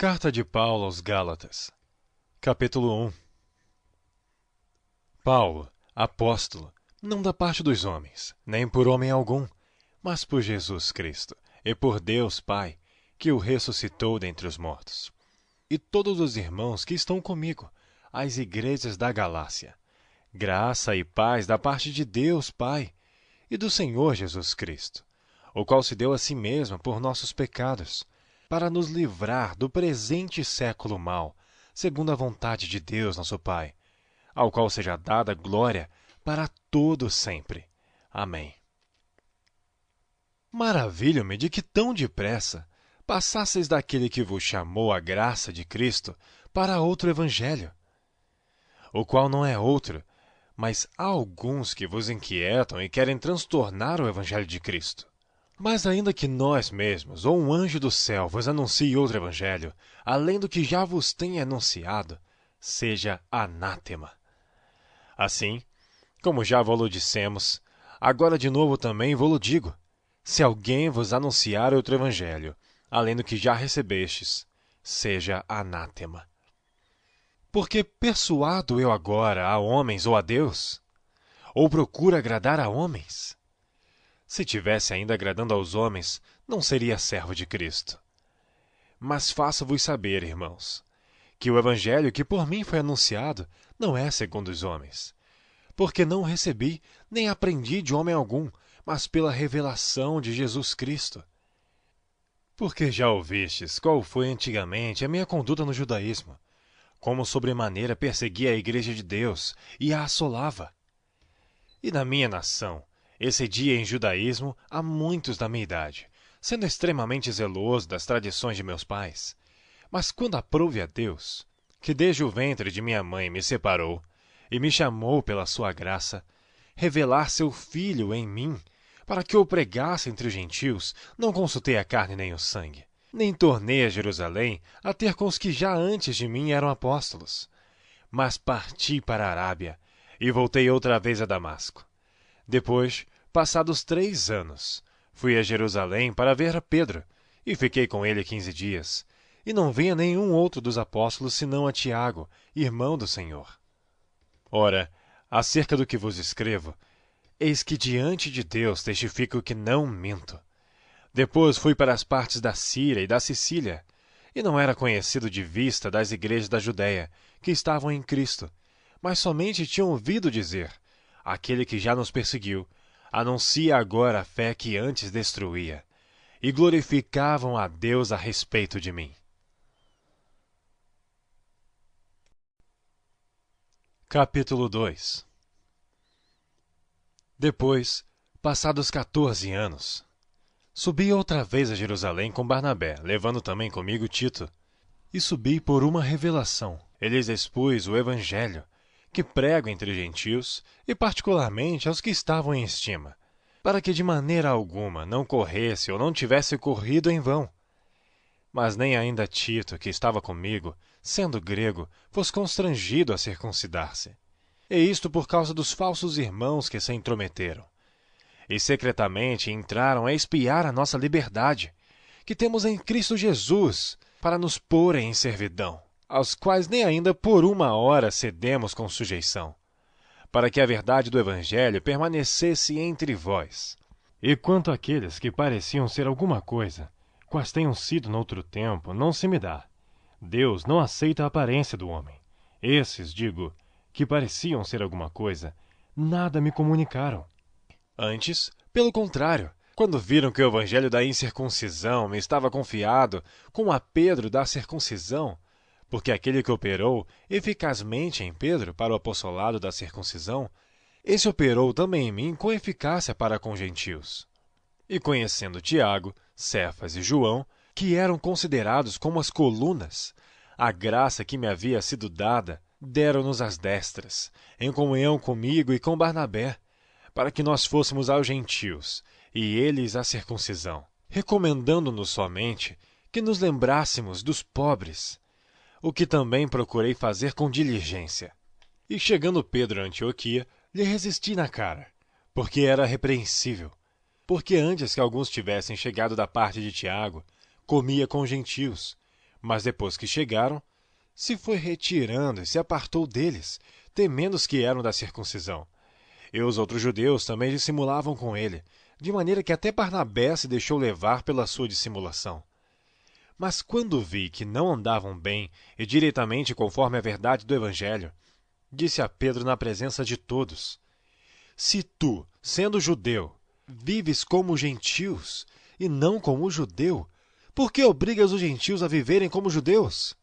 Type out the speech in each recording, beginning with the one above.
Carta de Paulo aos Gálatas, capítulo 1. Paulo, apóstolo, não da parte dos homens, nem por homem algum, mas por Jesus Cristo, e por Deus Pai, que o ressuscitou dentre os mortos. E todos os irmãos que estão comigo, às igrejas da Galácia. Graça e paz da parte de Deus Pai e do Senhor Jesus Cristo, o qual se deu a si mesmo por nossos pecados, para nos livrar do presente século mau, segundo a vontade de Deus nosso Pai, ao qual seja dada glória para todo sempre. Amém. Maravilho-me de que tão depressa passasseis daquele que vos chamou a graça de Cristo para outro evangelho, o qual não é outro, mas há alguns que vos inquietam e querem transtornar o evangelho de Cristo. Mas ainda que nós mesmos, ou um anjo do céu, vos anuncie outro evangelho, além do que já vos tenha anunciado, seja anátema. Assim, como já vos dissemos, agora de novo também vos digo, se alguém vos anunciar outro evangelho, além do que já recebestes, seja anátema. Porque persuado eu agora a homens ou a Deus? Ou procuro agradar a homens? Se tivesse ainda agradando aos homens, não seria servo de Cristo. Mas faço-vos saber, irmãos, que o evangelho que por mim foi anunciado não é segundo os homens. Porque não recebi, nem aprendi de homem algum, mas pela revelação de Jesus Cristo. Porque já ouvistes qual foi antigamente a minha conduta no judaísmo, como sobremaneira perseguia a igreja de Deus e a assolava. E na minha nação, excedia em judaísmo a muitos da minha idade, sendo extremamente zeloso das tradições de meus pais. Mas quando aprouve a Deus, que desde o ventre de minha mãe me separou e me chamou pela sua graça, revelar seu Filho em mim, para que eu pregasse entre os gentios, não consultei a carne nem o sangue, nem tornei a Jerusalém a ter com os que já antes de mim eram apóstolos. Mas parti para a Arábia e voltei outra vez a Damasco. Depois, passados 3 anos, fui a Jerusalém para ver a Pedro, e fiquei com ele 15 dias, e não vi a nenhum outro dos apóstolos senão a Tiago, irmão do Senhor. Ora, acerca do que vos escrevo, eis que diante de Deus testifico que não minto. Depois fui para as partes da Síria e da Sicília, e não era conhecido de vista das igrejas da Judéia, que estavam em Cristo, mas somente tinham ouvido dizer: aquele que já nos perseguiu, anuncia agora a fé que antes destruía, e glorificavam a Deus a respeito de mim. Capítulo 2. Depois, passados 14 anos, subi outra vez a Jerusalém com Barnabé, levando também comigo Tito. E subi por uma revelação. Eles expus o evangelho, que prego entre os gentios, e particularmente aos que estavam em estima, para que de maneira alguma não corresse ou não tivesse corrido em vão. Mas nem ainda Tito, que estava comigo, sendo grego, fosse constrangido a circuncidar-se. E isto por causa dos falsos irmãos que se intrometeram. E secretamente entraram a espiar a nossa liberdade, que temos em Cristo Jesus, para nos porem em servidão, aos quais nem ainda por uma hora cedemos com sujeição, para que a verdade do Evangelho permanecesse entre vós. E quanto àqueles que pareciam ser alguma coisa, quais tenham sido noutro tempo, não se me dá. Deus não aceita a aparência do homem. Esses, digo, que pareciam ser alguma coisa, nada me comunicaram. Antes, pelo contrário, quando viram que o evangelho da incircuncisão me estava confiado, como a Pedro da circuncisão, porque aquele que operou eficazmente em Pedro para o apostolado da circuncisão, esse operou também em mim com eficácia para com gentios. E conhecendo Tiago, Cefas e João, que eram considerados como as colunas, a graça que me havia sido dada, deram-nos as destras, em comunhão comigo e com Barnabé, para que nós fôssemos aos gentios, e eles à circuncisão, recomendando-nos somente que nos lembrássemos dos pobres, o que também procurei fazer com diligência. E chegando Pedro a Antioquia, lhe resisti na cara, porque era repreensível, porque antes que alguns tivessem chegado da parte de Tiago, comia com gentios, Mas depois que chegaram, se foi retirando e se apartou deles, temendo os que eram da circuncisão. E os outros judeus também dissimulavam com ele, de maneira que até Barnabé se deixou levar pela sua dissimulação. Mas quando vi que não andavam bem e diretamente conforme a verdade do Evangelho, disse a Pedro na presença de todos: Se tu, sendo judeu, vives como gentios e não como judeu, por que obrigas os gentios a viverem como judeus?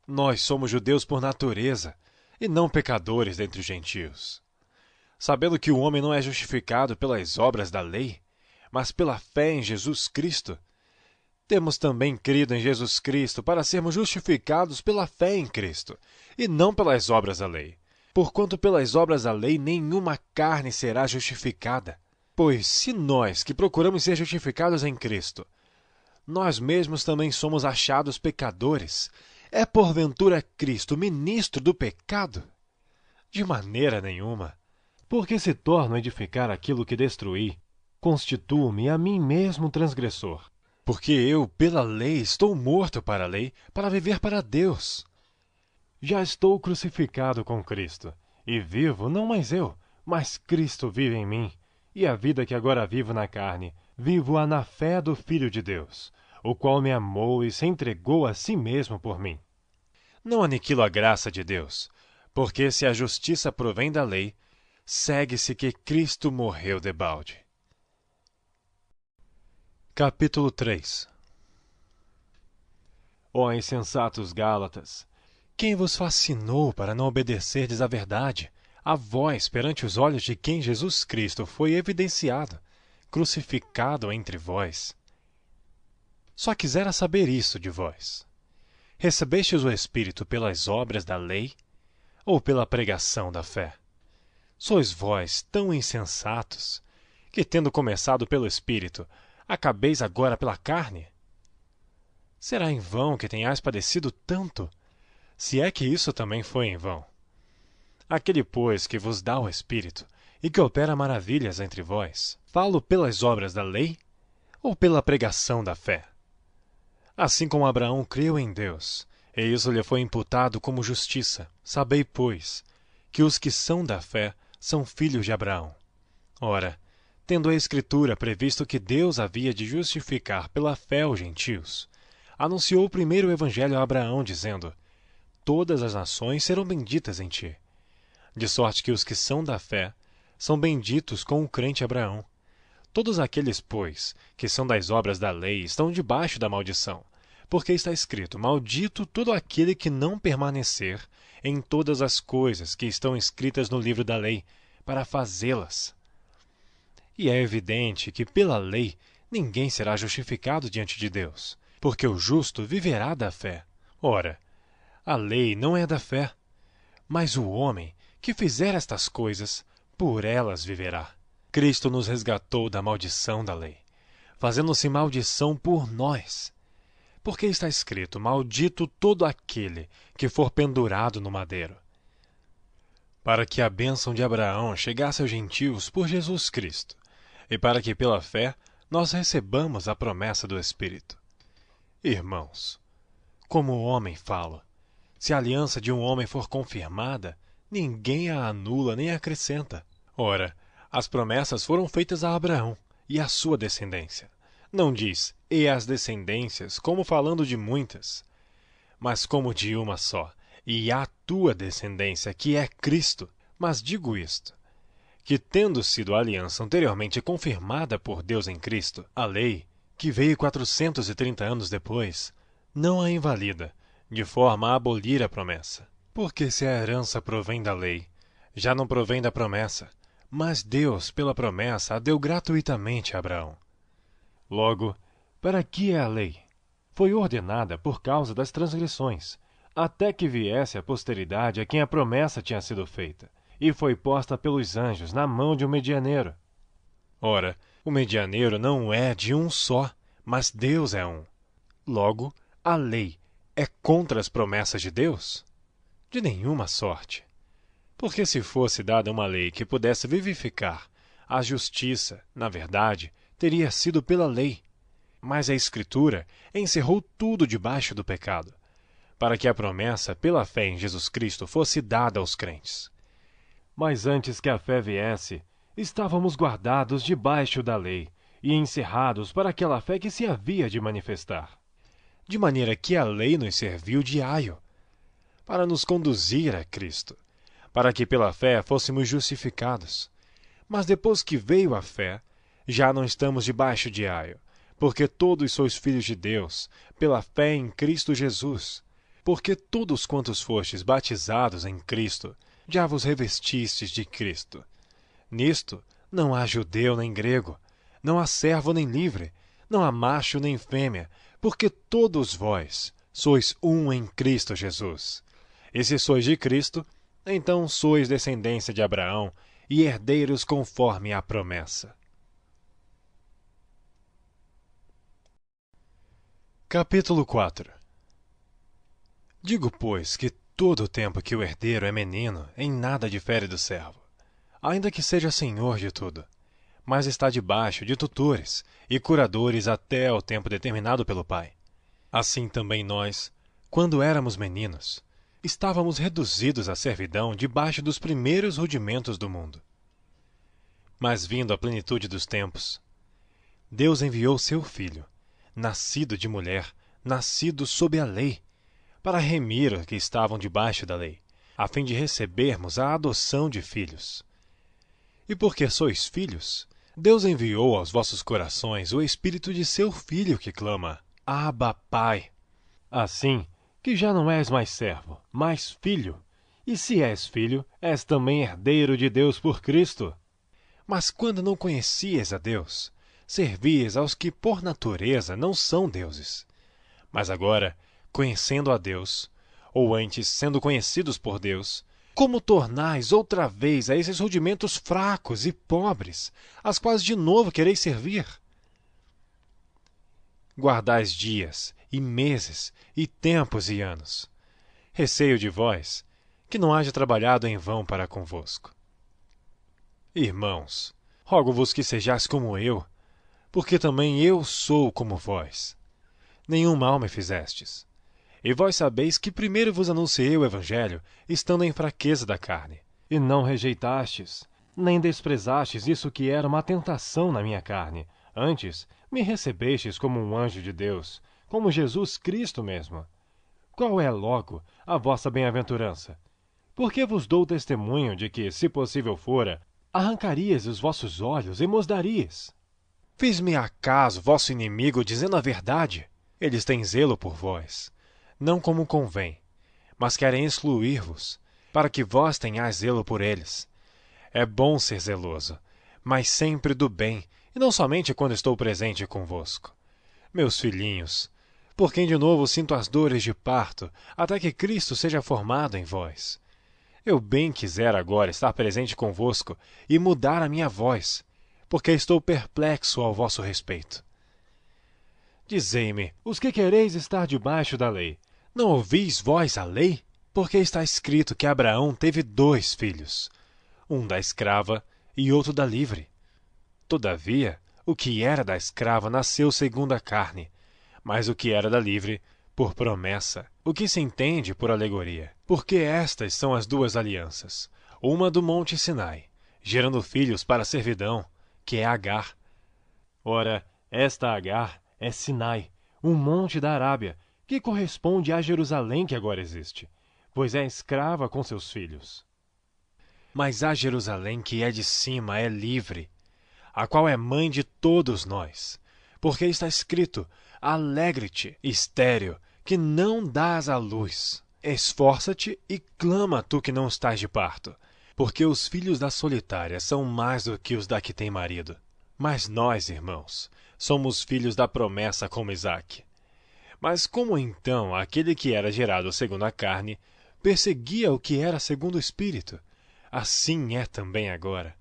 Nós somos judeus por natureza e não pecadores dentre os gentios. Sabendo que o homem não é justificado pelas obras da lei, mas pela fé em Jesus Cristo, temos também crido em Jesus Cristo para sermos justificados pela fé em Cristo, e não pelas obras da lei. Porquanto pelas obras da lei nenhuma carne será justificada. Pois se nós, que procuramos ser justificados em Cristo, nós mesmos também somos achados pecadores, é porventura Cristo ministro do pecado? De maneira nenhuma. Porque se torno a edificar aquilo que destruí, constituo-me a mim mesmo transgressor. Porque eu, pela lei, estou morto para a lei, para viver para Deus. Já estou crucificado com Cristo, e vivo não mais eu, mas Cristo vive em mim. E a vida que agora vivo na carne, vivo-a na fé do Filho de Deus, o qual me amou e se entregou a si mesmo por mim. Não aniquilo a graça de Deus, porque se a justiça provém da lei, segue-se que Cristo morreu debalde. Capítulo 3. Ó insensatos Gálatas, quem vos fascinou para não obedecerdes à verdade, a vós perante os olhos de quem Jesus Cristo foi evidenciado, crucificado entre vós? Só quisera saber isso de vós. Recebestes o Espírito pelas obras da lei ou pela pregação da fé? Sois vós tão insensatos, que tendo começado pelo Espírito, acabeis agora pela carne? Será em vão que tenhais padecido tanto, se é que isso também foi em vão? Aquele, pois, que vos dá o Espírito, e que opera maravilhas entre vós, falo pelas obras da lei, ou pela pregação da fé? Assim como Abraão creu em Deus, e isso lhe foi imputado como justiça, sabei, pois, que os que são da fé são filhos de Abraão. Ora, tendo a Escritura previsto que Deus havia de justificar pela fé os gentios, anunciou primeiro o Evangelho a Abraão, dizendo: Todas as nações serão benditas em ti. De sorte que os que são da fé são benditos com o crente Abraão. Todos aqueles, pois, que são das obras da lei estão debaixo da maldição, porque está escrito: Maldito todo aquele que não permanecer em todas as coisas que estão escritas no livro da lei, para fazê-las. E é evidente que pela lei ninguém será justificado diante de Deus, porque o justo viverá da fé. Ora, a lei não é da fé, mas o homem que fizer estas coisas, por elas viverá. Cristo nos resgatou da maldição da lei, fazendo-se maldição por nós. Porque está escrito: Maldito todo aquele que for pendurado no madeiro. Para que a bênção de Abraão chegasse aos gentios por Jesus Cristo, e para que pela fé nós recebamos a promessa do Espírito. Irmãos, como o homem fala, se a aliança de um homem for confirmada, ninguém a anula nem acrescenta. Ora, as promessas foram feitas a Abraão e à sua descendência. Não diz, e as descendências, como falando de muitas, mas como de uma só, e à tua descendência, que é Cristo. Mas digo isto, que tendo sido a aliança anteriormente confirmada por Deus em Cristo, a lei, que veio 430 anos depois, não a invalida, de forma a abolir a promessa. Porque se a herança provém da lei, já não provém da promessa, mas Deus, pela promessa, a deu gratuitamente a Abraão. Logo, para que é a lei? Foi ordenada por causa das transgressões, até que viesse a posteridade a quem a promessa tinha sido feita, e foi posta pelos anjos na mão de um medianeiro. Ora, o medianeiro não é de um só, mas Deus é um. Logo, a lei é contra as promessas de Deus? De nenhuma sorte. Porque se fosse dada uma lei que pudesse vivificar, a justiça, na verdade, teria sido pela lei. Mas a Escritura encerrou tudo debaixo do pecado, para que a promessa pela fé em Jesus Cristo fosse dada aos crentes. Mas antes que a fé viesse, estávamos guardados debaixo da lei e encerrados para aquela fé que se havia de manifestar. De maneira que a lei nos serviu de aio, para nos conduzir a Cristo, para que pela fé fôssemos justificados. Mas depois que veio a fé, já não estamos debaixo de aio, porque todos sois filhos de Deus, pela fé em Cristo Jesus. Porque todos quantos fostes batizados em Cristo, já vos revestistes de Cristo. Nisto não há judeu nem grego, não há servo nem livre, não há macho nem fêmea, porque todos vós sois um em Cristo Jesus. E se sois de Cristo, então sois descendência de Abraão e herdeiros conforme a promessa. Capítulo 4. Digo, pois, que todo o tempo que o herdeiro é menino, em nada difere do servo, ainda que seja senhor de tudo, mas está debaixo de tutores e curadores até ao tempo determinado pelo pai. Assim também nós, quando éramos meninos, estávamos reduzidos à servidão debaixo dos primeiros rudimentos do mundo. Mas vindo a plenitude dos tempos, Deus enviou seu Filho, nascido de mulher, nascido sob a lei, para remir os que estavam debaixo da lei, a fim de recebermos a adoção de filhos. E porque sois filhos, Deus enviou aos vossos corações o Espírito de seu Filho que clama, Abba, Pai. Assim que já não és mais servo, mas filho, e se és filho, és também herdeiro de Deus por Cristo. Mas quando não conhecias a Deus, servias aos que por natureza não são deuses. Mas agora, conhecendo a Deus, ou antes sendo conhecidos por Deus, como tornais outra vez a esses rudimentos fracos e pobres, as quais de novo quereis servir? Guardais dias, e meses, e tempos e anos. Receio de vós, que não haja trabalhado em vão para convosco. Irmãos, rogo-vos que sejais como eu, porque também eu sou como vós. Nenhum mal me fizestes. E vós sabeis que primeiro vos anunciei o Evangelho, estando em fraqueza da carne. E não rejeitastes, nem desprezastes isso que era uma tentação na minha carne. Antes, me recebestes como um anjo de Deus, como Jesus Cristo mesmo. Qual é, logo, a vossa bem-aventurança? Porque vos dou testemunho de que, se possível fora, arrancarias os vossos olhos e mos darias. Fiz-me acaso vosso inimigo dizendo a verdade? Eles têm zelo por vós, não como convém, mas querem excluir-vos, para que vós tenhais zelo por eles. É bom ser zeloso, mas sempre do bem, e não somente quando estou presente convosco. Meus filhinhos, por quem de novo sinto as dores de parto, até que Cristo seja formado em vós. Eu bem quisera agora estar presente convosco e mudar a minha voz, porque estou perplexo ao vosso respeito. Dizei-me, Os que quereis estar debaixo da lei, não ouvis vós a lei? Porque está escrito que Abraão teve 2 filhos, um da escrava e outro da livre. Todavia, o que era da escrava nasceu segundo a carne, mas o que era da livre, por promessa, o que se entende por alegoria. Porque estas são as 2 alianças, uma do monte Sinai, gerando filhos para a servidão, que é Agar. Ora, esta Agar é Sinai, um monte da Arábia, que corresponde à Jerusalém que agora existe, pois é escrava com seus filhos. Mas a Jerusalém que é de cima é livre, a qual é mãe de todos nós, porque está escrito, alegre-te, estéril, que não dás à luz. Esforça-te e clama tu que não estás de parto, porque os filhos da solitária são mais do que os da que tem marido. Mas nós, irmãos, somos filhos da promessa como Isaque. Mas como então aquele que era gerado segundo a carne perseguia o que era segundo o Espírito, assim é também agora.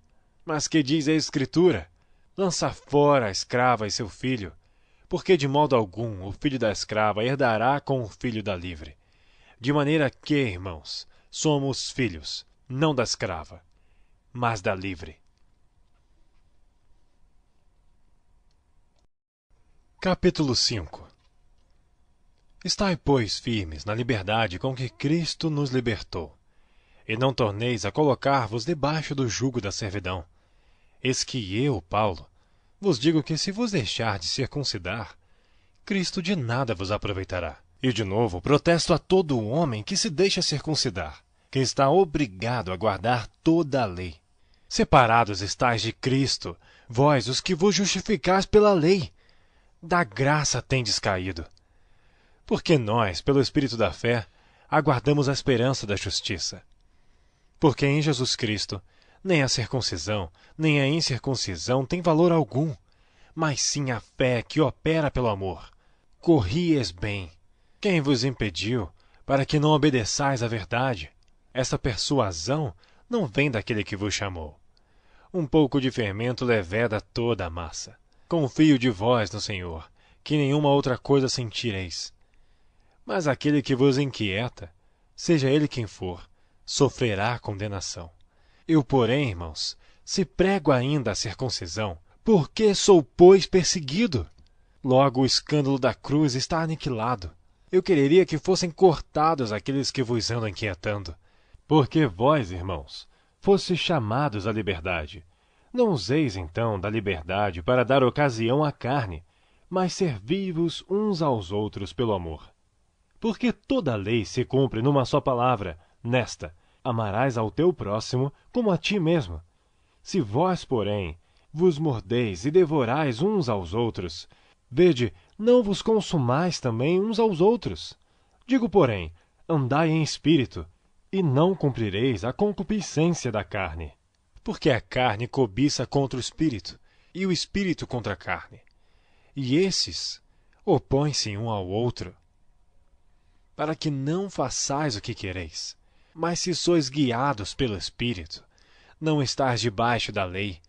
Mas que diz a Escritura? Lança fora a escrava e seu filho, porque de modo algum o filho da escrava herdará com o filho da livre. De maneira que, irmãos, somos filhos, não da escrava, mas da livre. Capítulo 5. Estai, pois, firmes na liberdade com que Cristo nos libertou, e não torneis a colocar-vos debaixo do jugo da servidão. Eis que eu, Paulo, vos digo que se vos deixardes circuncidar, Cristo de nada vos aproveitará. E de novo protesto a todo o homem que se deixa circuncidar, que está obrigado a guardar toda a lei. Separados estáis de Cristo, vós os que vos justificais pela lei. Da graça tendes caído. Porque nós, pelo Espírito da fé, aguardamos a esperança da justiça. Porque em Jesus Cristo, nem a circuncisão, nem a incircuncisão tem valor algum, mas sim a fé que opera pelo amor. Corrieis bem. Quem vos impediu, para que não obedeçais à verdade? Essa persuasão não vem daquele que vos chamou. Um pouco de fermento leveda toda a massa. Confio de vós no Senhor, que nenhuma outra coisa sentireis. Mas aquele que vos inquieta, seja ele quem for, sofrerá condenação. Eu, porém, irmãos, se prego ainda a circuncisão, por que sou, pois, perseguido? Logo o escândalo da cruz está aniquilado. Eu quereria que fossem cortados aqueles que vos andam inquietando. Porque vós, irmãos, fostes chamados à liberdade. Não useis, então, da liberdade para dar ocasião à carne, mas servi-vos uns aos outros pelo amor. Porque toda a lei se cumpre numa só palavra, nesta: amarás ao teu próximo como a ti mesmo. Se vós, porém, vos mordeis e devorais uns aos outros, vede, não vos consumais também uns aos outros. Digo, porém, andai em espírito, e não cumprireis a concupiscência da carne. Porque a carne cobiça contra o espírito, e o espírito contra a carne. E esses opõem-se um ao outro, para que não façais o que quereis. Mas se sois guiados pelo Espírito, não estáis debaixo da lei,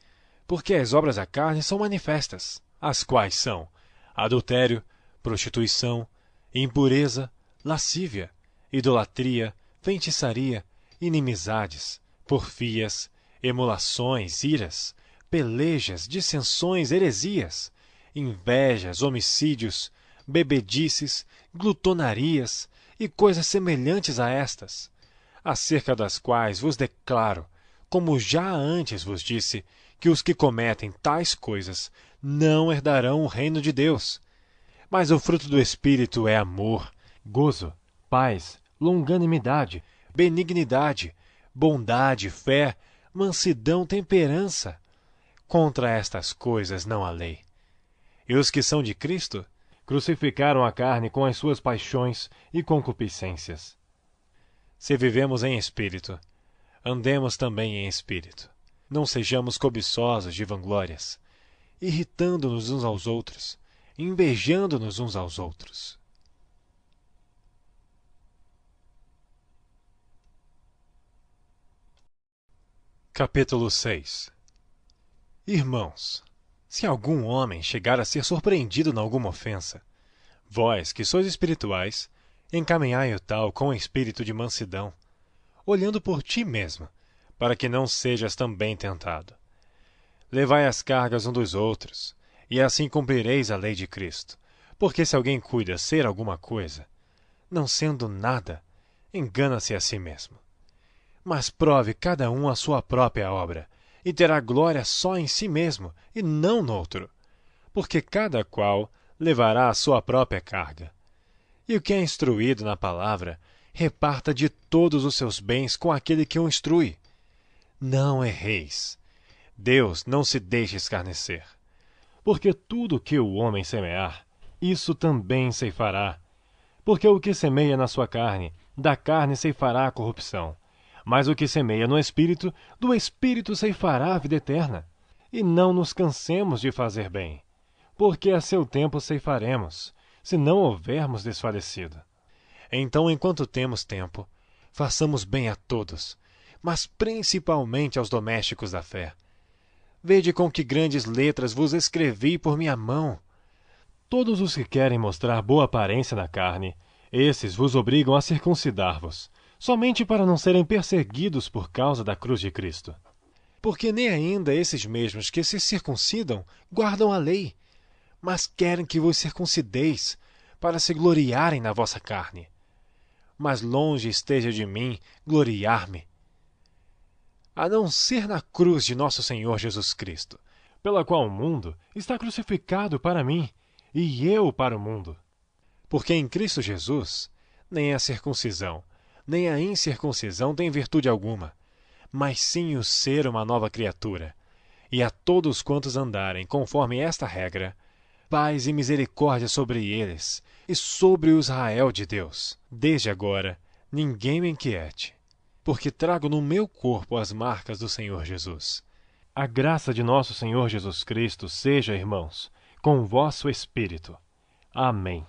porque as obras da carne são manifestas, as quais são adultério, prostituição, impureza, lascívia, idolatria, feitiçaria, inimizades, porfias, emulações, iras, pelejas, dissensões, heresias, invejas, homicídios, bebedices, glutonarias e coisas semelhantes a estas, acerca das quais vos declaro, como já antes vos disse, que os que cometem tais coisas não herdarão o reino de Deus. Mas o fruto do Espírito é amor, gozo, paz, longanimidade, benignidade, bondade, fé, mansidão, temperança. Contra estas coisas não há lei. E os que são de Cristo crucificaram a carne com as suas paixões e concupiscências. Se vivemos em espírito, andemos também em espírito. Não sejamos cobiçosos de vanglórias, irritando-nos uns aos outros, invejando-nos uns aos outros. Capítulo 6. Irmãos, se algum homem chegar a ser surpreendido em alguma ofensa, vós, que sois espirituais, encaminhai o tal com espírito de mansidão, olhando por ti mesmo, para que não sejas também tentado. Levai as cargas um dos outros, e assim cumprireis a lei de Cristo. Porque se alguém cuida ser alguma coisa, não sendo nada, engana-se a si mesmo. Mas prove cada um a sua própria obra, e terá glória só em si mesmo, e não no outro, porque cada qual levará a sua própria carga. E o que é instruído na palavra, reparta de todos os seus bens com aquele que o instrui. Não erreis. Deus não se deixa escarnecer. Porque tudo que o homem semear, isso também ceifará. Porque o que semeia na sua carne, da carne ceifará a corrupção. Mas o que semeia no Espírito, do Espírito ceifará a vida eterna. E não nos cansemos de fazer bem, porque a seu tempo ceifaremos, se não houvermos desfalecido. Então, enquanto temos tempo, façamos bem a todos, mas principalmente aos domésticos da fé. Vede com que grandes letras vos escrevi por minha mão. Todos os que querem mostrar boa aparência na carne, esses vos obrigam a circuncidar-vos, somente para não serem perseguidos por causa da cruz de Cristo. Porque nem ainda esses mesmos que se circuncidam guardam a lei, mas querem que vos circuncideis, para se gloriarem na vossa carne. Mas longe esteja de mim gloriar-me, a não ser na cruz de nosso Senhor Jesus Cristo, pela qual o mundo está crucificado para mim, e eu para o mundo. Porque em Cristo Jesus, nem a circuncisão, nem a incircuncisão tem virtude alguma, mas sim o ser uma nova criatura. E a todos quantos andarem conforme esta regra, paz e misericórdia sobre eles e sobre o Israel de Deus. Desde agora, ninguém me inquiete, porque trago no meu corpo as marcas do Senhor Jesus. A graça de nosso Senhor Jesus Cristo seja, irmãos, com o vosso espírito. Amém.